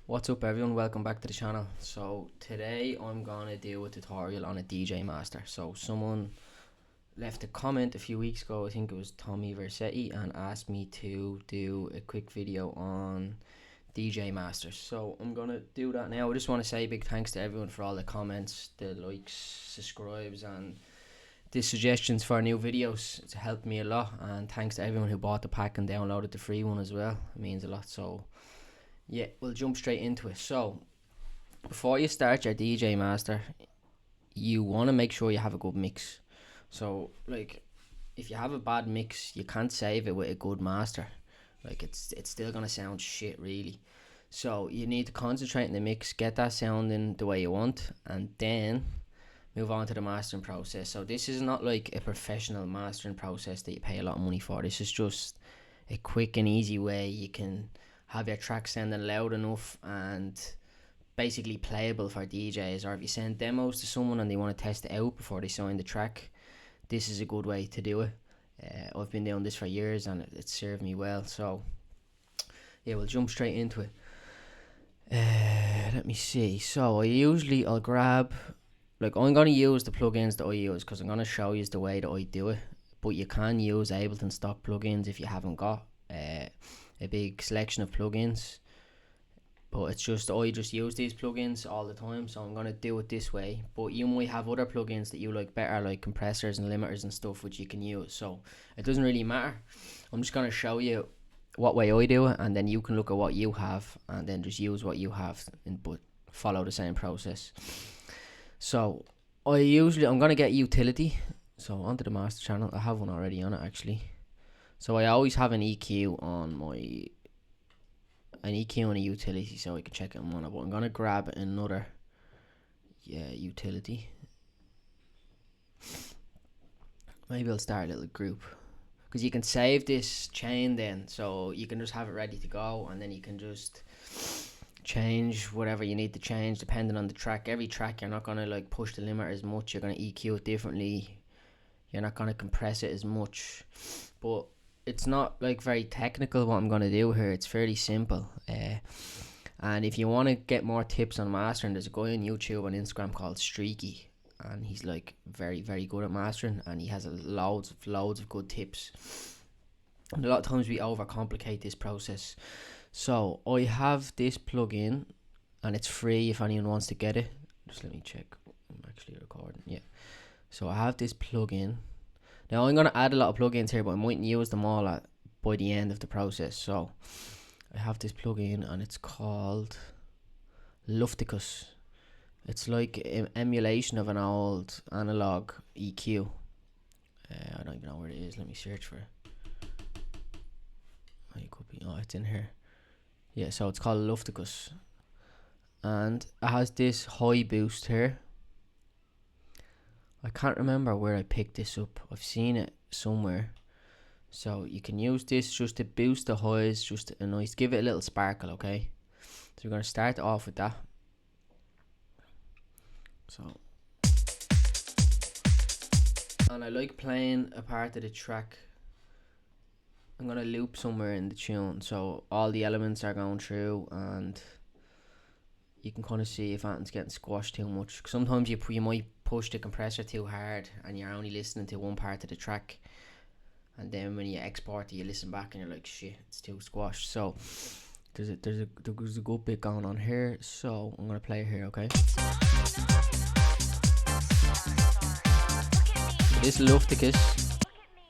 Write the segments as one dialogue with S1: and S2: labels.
S1: What's up everyone, welcome back to the channel. So today I'm gonna do a tutorial on a DJ master. So someone left a comment a few weeks ago, I think it was Tommy Versetti, and asked me to do a quick video on DJ masters. So I'm gonna do that now. I just want to say big thanks to everyone for all the comments, the likes, subscribes and the suggestions for new videos. It's helped me a lot, and thanks to everyone who bought the pack and downloaded the free one as well. It means a lot. So yeah, we'll jump straight into it. So before you start your DJ master, you want to make sure you have a good mix. So like, if you have a bad mix, you can't save it with a good master. Like it's still gonna sound shit really. So you need to concentrate in the mix, get that sounding the way you want, and then move on to the mastering process. So this is not like a professional mastering process that you pay a lot of money for. This is just a quick and easy way you can have your track sounding loud enough and basically playable for DJs, or if you send demos to someone and they want to test it out before they sign the track, this is a good way to do it. I've been doing this for years and it served me well. So yeah, we'll jump straight into it. Let me see. So I'll grab, like, I'm going to use the plugins that I use because I'm going to show you the way that I do it, but you can use Ableton stock plugins if you haven't got a big selection of plugins. But it's just, I just use these plugins all the time, so I'm going to do it this way. But you might have other plugins that you like better, like compressors and limiters and stuff, which you can use. So it doesn't really matter. I'm just going to show you what way I do it, and then you can look at what you have and then just use what you have, but follow the same process. So I'm going to get utility. So onto the master channel. I have one already on it actually. So I always have an EQ on an EQ and a utility, so I can check it on one. But I'm gonna grab another utility. Maybe I'll start a little group, because you can save this chain then, so you can just have it ready to go, and then you can just change whatever you need to change depending on the track. Every track you're not gonna like push the limiter as much, you're gonna EQ it differently, you're not gonna compress it as much. But it's not like very technical what I'm going to do here. It's fairly simple. And if you want to get more tips on mastering, there's a guy on YouTube and Instagram called Streaky, and he's like very good at mastering, and he has loads of good tips. And a lot of times we overcomplicate this process. So I have this plugin, and it's free if anyone wants to get it. Just let me check. I'm actually recording. Yeah. So I have this plugin. Now I'm going to add a lot of plugins here, but I mightn't use them all by the end of the process. So I have this plugin and it's called Lufticus. It's like an emulation of an old analog EQ. I don't even know where it is. Let me search for it. Oh, it could be. Oh, it's in here. Yeah, so it's called Lufticus. And it has this high boost here. I can't remember where I picked this up. I've seen it somewhere. So you can use this just to boost the highs, just a nice, give it a little sparkle, okay? So we're going to start off with that. So, and I like playing a part of the track. I'm going to loop somewhere in the tune, so all the elements are going through, and you can kind of see if anything's getting squashed too much. Sometimes you might push the compressor too hard and you're only listening to one part of the track, and then when you export it you listen back and you're like, shit, it's too squashed. So there's a good bit going on here, so I'm gonna play it here, okay? This Lufticus,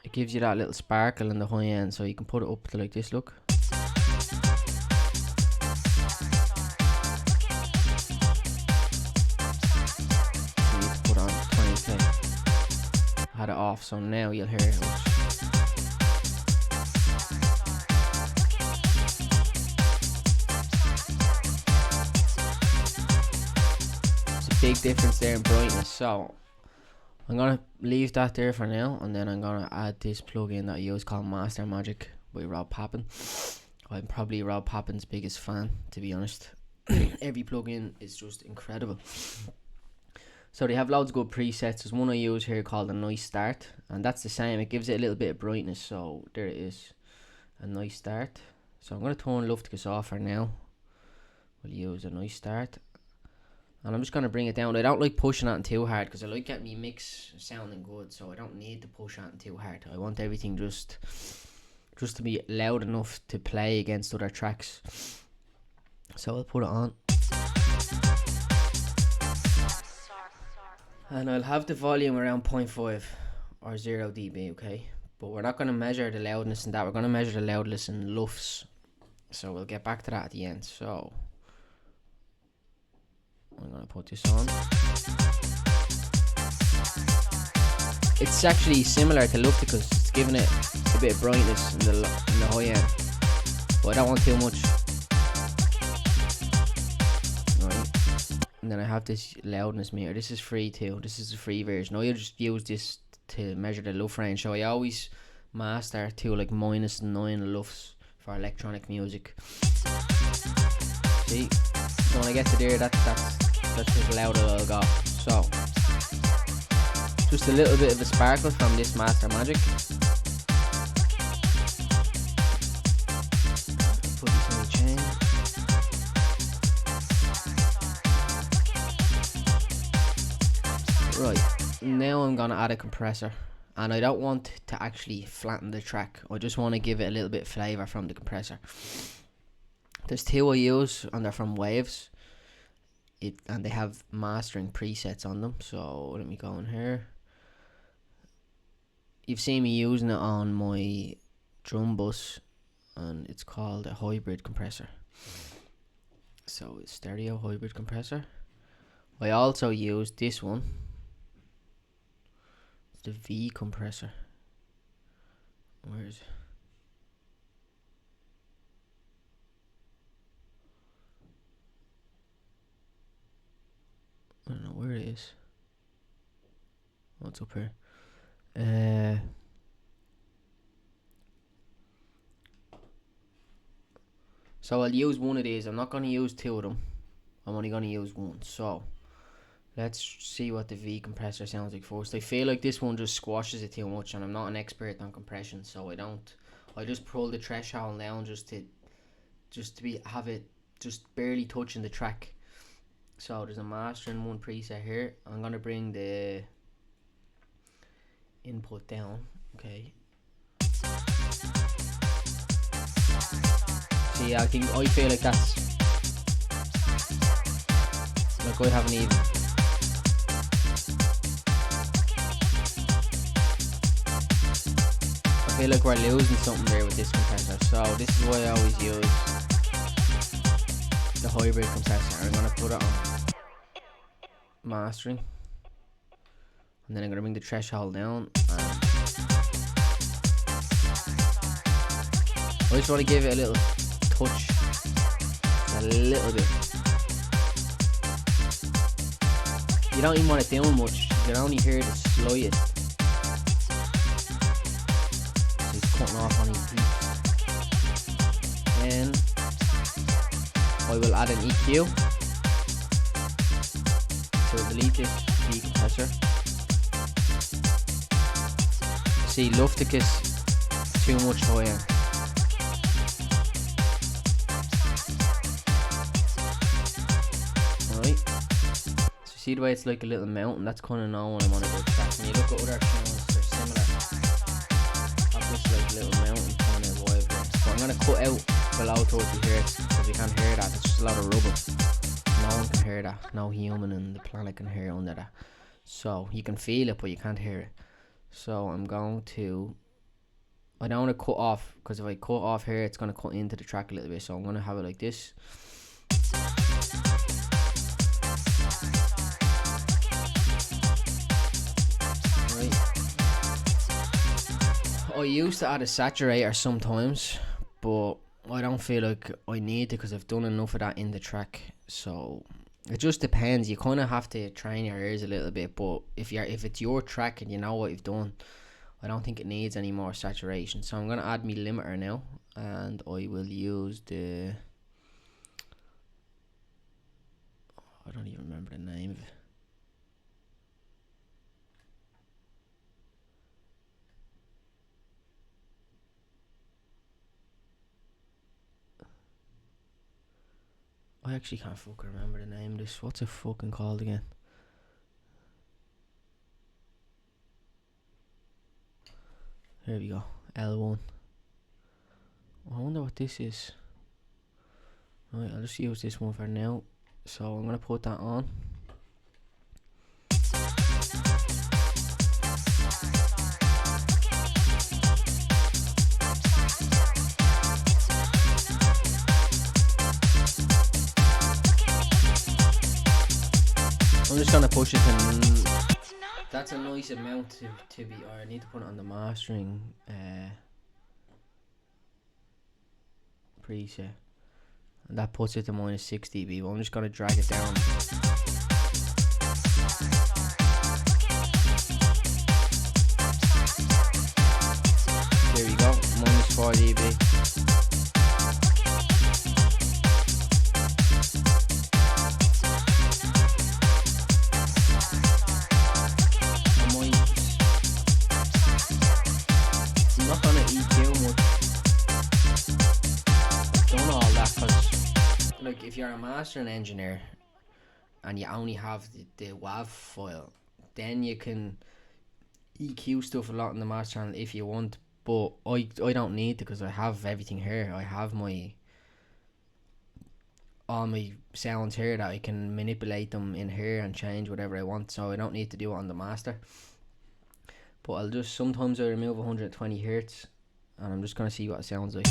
S1: it gives you that little sparkle in the high end, so you can put it up to like this, look. Had it off, so now you'll hear it. It's a big difference there in brightness, so I'm gonna leave that there for now, and then I'm gonna add this plugin that I use called Master Magic by Rob Pappin. I'm probably Rob Pappin's biggest fan, to be honest. Every plugin is just incredible. So they have loads of good presets. There's one I use here called a nice start, and that's the same. It gives it a little bit of brightness, so there it is, a nice start. So I'm going to turn Lufticus off for now. we'll use a nice start. And I'm just going to bring it down. I don't like pushing it too hard because I like getting my mix sounding good, so I don't need to push it too hard. I want everything just to be loud enough to play against other tracks. So I'll put it on. And I'll have the volume around 0.5 or 0 dB, okay? But we're not going to measure the loudness in that. We're going to measure the loudness in LUFS. So we'll get back to that at the end. So I'm going to put this on. It's actually similar to LUFS because it's giving it a bit of brightness in the high end. But I don't want too much. Right. And then I have this loudness meter. This is free too. This is a free version. I just use this to measure the LUFS range. So I always master to like -9 LUFS for electronic music. See? So when I get to there, that's as loud as I'll go. So just a little bit of a sparkle from this Master Magic. Put this in the chain. Right, now I'm gonna add a compressor. And I don't want to actually flatten the track. I just want to give it a little bit of flavour from the compressor. There's two I use and they're from Waves. And they have mastering presets on them. So let me go in here. You've seen me using it on my drum bus, and it's called a hybrid compressor. So it's stereo hybrid compressor. I also use this one. It's the V compressor. Where is it? I don't know where it is. Oh, it's up here. So I'll use one of these. I'm not going to use two of them. I'm only going to use one. So let's see what the V compressor sounds like first. I feel like this one just squashes it too much, and I'm not an expert on compression, so I just pull the threshold down just to have it just barely touching the track. So there's a mastering one preset here. I'm going to bring the input down, okay. See, I feel like that's like I haven't even. I feel like we're losing something there with this compressor, so this is why I always use the hybrid compressor. I'm gonna put it on mastering, and then I'm gonna bring the threshold down. I just want to give it a little touch, a little bit. You don't even want it down much. You can only hear the slightest. It's cutting off on his beat. Then I will add an EQ to delete this V compressor. See, Lufticus too much higher. See the way it's like a little mountain? That's kind of known when I'm on a good track. When you look at other tunes, they're similar. Have this like little mountain kind of vibe here. So I'm gonna cut out below towards the ears because you can't hear that. It's just a lot of rubber. No one can hear that. No human on the planet can hear under that. So you can feel it, but you can't hear it. So I'm going to. I don't want to cut off because if I cut off here, it's gonna cut into the track a little bit. So I'm gonna have it like this. I used to add a saturator sometimes, but I don't feel like I need to because I've done enough of that in the track. So it just depends. You kind of have to train your ears a little bit. But if it's your track and you know what you've done, I don't think it needs any more saturation. So I'm gonna add my limiter now, and I will use the. I don't even remember the name of it. I actually can't fucking remember the name of this. What's it fucking called again? Here we go. L1. I wonder what this is. Right, I'll just use this one for now. So I'm gonna put that on. I'm just gonna push it and that's a nice amount to be, or I need to put it on the mastering preset. And that puts it to minus 6 dB, but I'm just gonna drag it down. There we go, minus 4 dB. Like if you're a mastering engineer and you only have the WAV file, then you can EQ stuff a lot in the master channel if you want, but I don't need to because I have everything here. I have all my sounds here that I can manipulate them in here and change whatever I want, so I don't need to do it on the master. But I'll just, sometimes I remove 120 hertz and I'm just gonna see what it sounds like.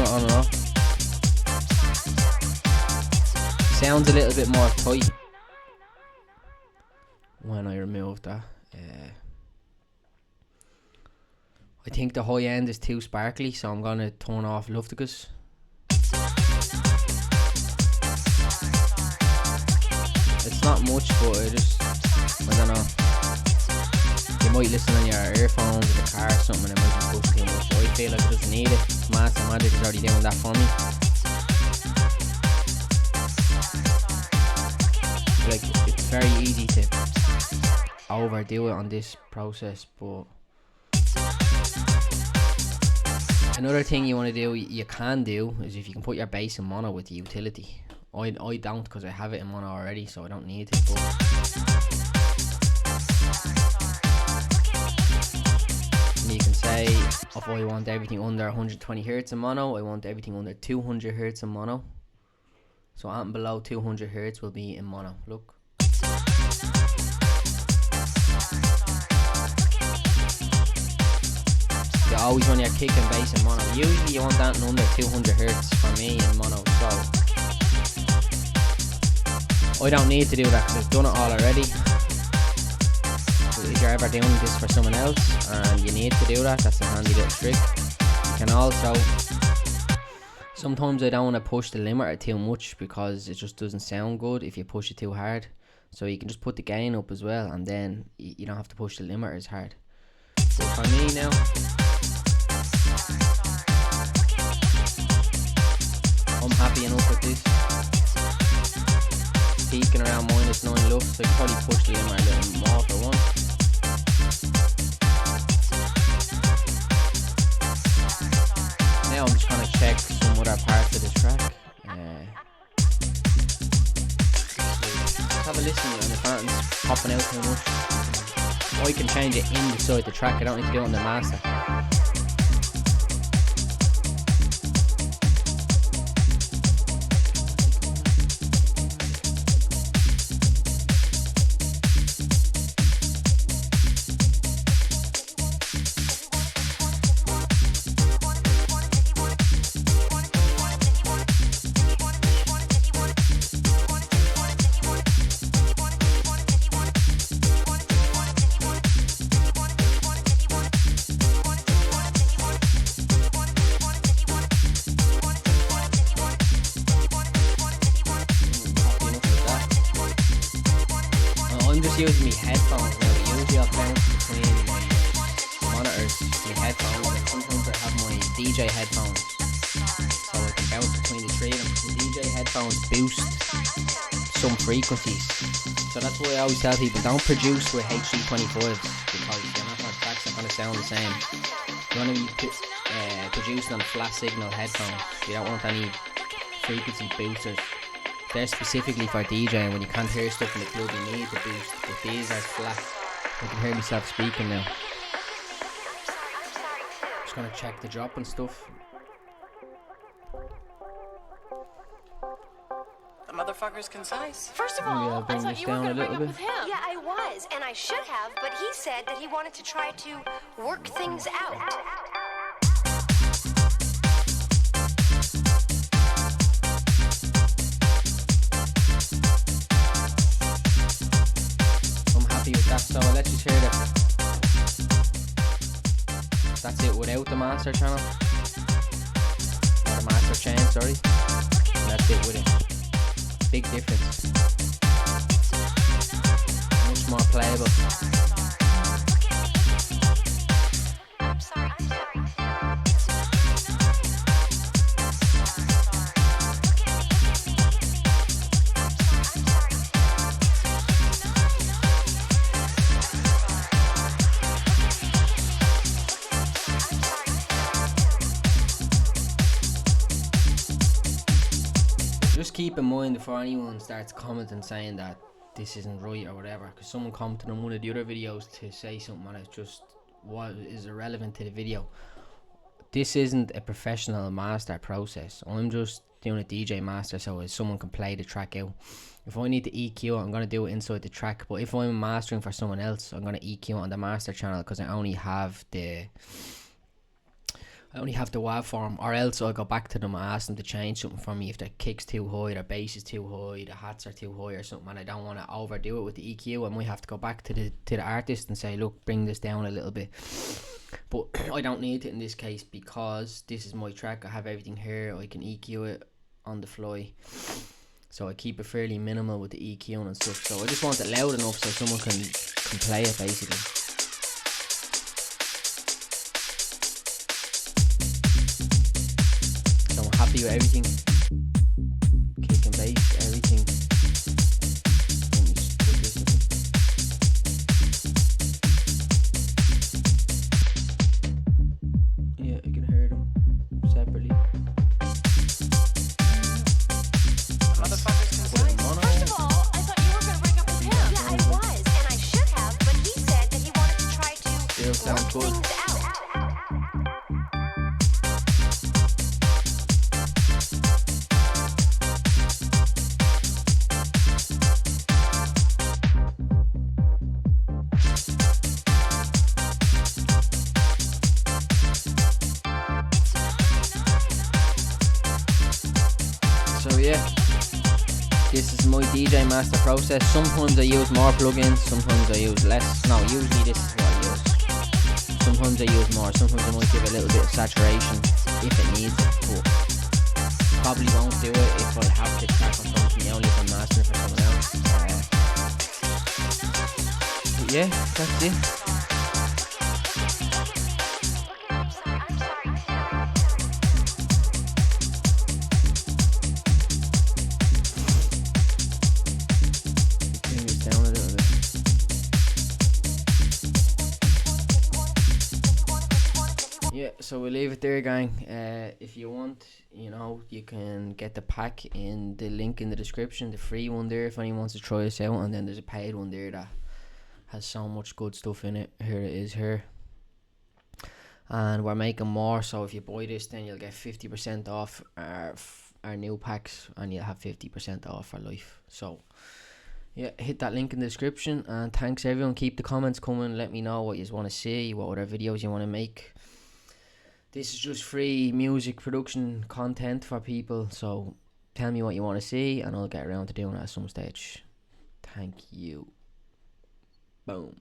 S1: On and off. Sounds a little bit more tight when I remove that. I think the high end is too sparkly, so I'm gonna turn off Luftigas. It's not much, but I don't know. You might listen on your earphones in the car or something and it might be pushing too much. I feel like it doesn't need it. Master Magic is already doing that for me. Like, it's very easy to overdo it on this process, but another thing you want to do, you can do, is if you can put your bass in mono with the utility. I don't, because I have it in mono already, so I don't need it, but you can say if I want everything under 120 hertz in mono, I want everything under 200 hertz in mono. So anything below 200 hertz will be in mono. Look. You always want your kick and bass in mono. Usually you want that in under 200 hertz for me in mono. So I don't need to do that because I've done it all already. If you're ever doing this for someone else and you need to do that, that's a handy little trick. You can also, sometimes I don't want to push the limiter too much because it just doesn't sound good if you push it too hard. So you can just put the gain up as well, and then you don't have to push the limiter as hard. But for me now, I'm happy enough with this. Peaking around minus 9 lux, I could probably push the limiter a little more for one. Now I'm just going to check some other parts of the track. Just have a listen and if anything's popping out too much, I can change it inside the track. I don't need to do it on the master. Using my headphones now. Usually I'll bounce between my monitors, my headphones, and sometimes I have my DJ headphones. bounce between the three of them. The DJ headphones boost some frequencies, so that's why I always tell people don't produce with HD25s, because you're not going to tracks are going to sound the same. You want to be producing on flat signal headphones. You don't want any frequency boosters. They're specifically for DJing. When you can't hear stuff in the club, you need the boost, but these are flat. I can hear myself speaking now. Just gonna check the drop and stuff.
S2: The motherfucker's concise.
S3: First of all, I thought you were going to bring up with him.
S4: Yeah, I was, and I should have, but he said that he wanted to try to work things out.
S1: I'm happy with that, so let's just hear that. That's it without the master channel. Or the master chain, sorry. And that's it with it. Big difference. Much more playable. Just keep in mind before anyone starts commenting saying that this isn't right or whatever, because someone commented on one of the other videos to say something and it's just what is irrelevant to the video. This isn't a professional master process. I'm just doing a DJ master so someone can play the track out. If I need to EQ, I'm going to do it inside the track, but if I'm mastering for someone else, I'm going to EQ on the master channel, because I only have the waveform, or else I'll go back to them and ask them to change something for me if the kick's too high, their bass is too high, the hats are too high or something, and I don't want to overdo it with the EQ. I might have to go back to the artist and say, look, bring this down a little bit. But I don't need it in this case, because this is my track. I have everything here. I can EQ it on the fly, so I keep it fairly minimal with the EQ and stuff. So I just want it loud enough so someone can play it basically. Happy with everything, kick and bass, everything. Yeah, I can hear them separately.
S3: First of all, I thought you were going to break up with him.
S4: Yeah, I was, and I should have, but he said that he wanted to try to
S1: Still
S4: work
S1: sounds good.
S4: things out.
S1: So yeah, this is my DJ master process. Sometimes I use more plugins, sometimes I use less. No, usually this is what I use. Sometimes I use more, sometimes I might give a little bit of saturation if it needs it, but probably won't do it if I have the track on front of me, only if I'm mastering for someone else. But yeah, that's it. Yeah, so we'll leave it there, gang. If you want, you can get the pack in the link in the description, the free one there if anyone wants to try us out, and then there's a paid one there that has so much good stuff in it. Here it is here. And we're making more, so if you buy this, then you'll get 50% off our new packs, and you'll have 50% off for life. So yeah, hit that link in the description, and thanks everyone. Keep the comments coming, let me know what you want to see, what other videos you want to make. This is just free music production content for people, so tell me what you want to see and I'll get around to doing it at some stage. Thank you. Boom.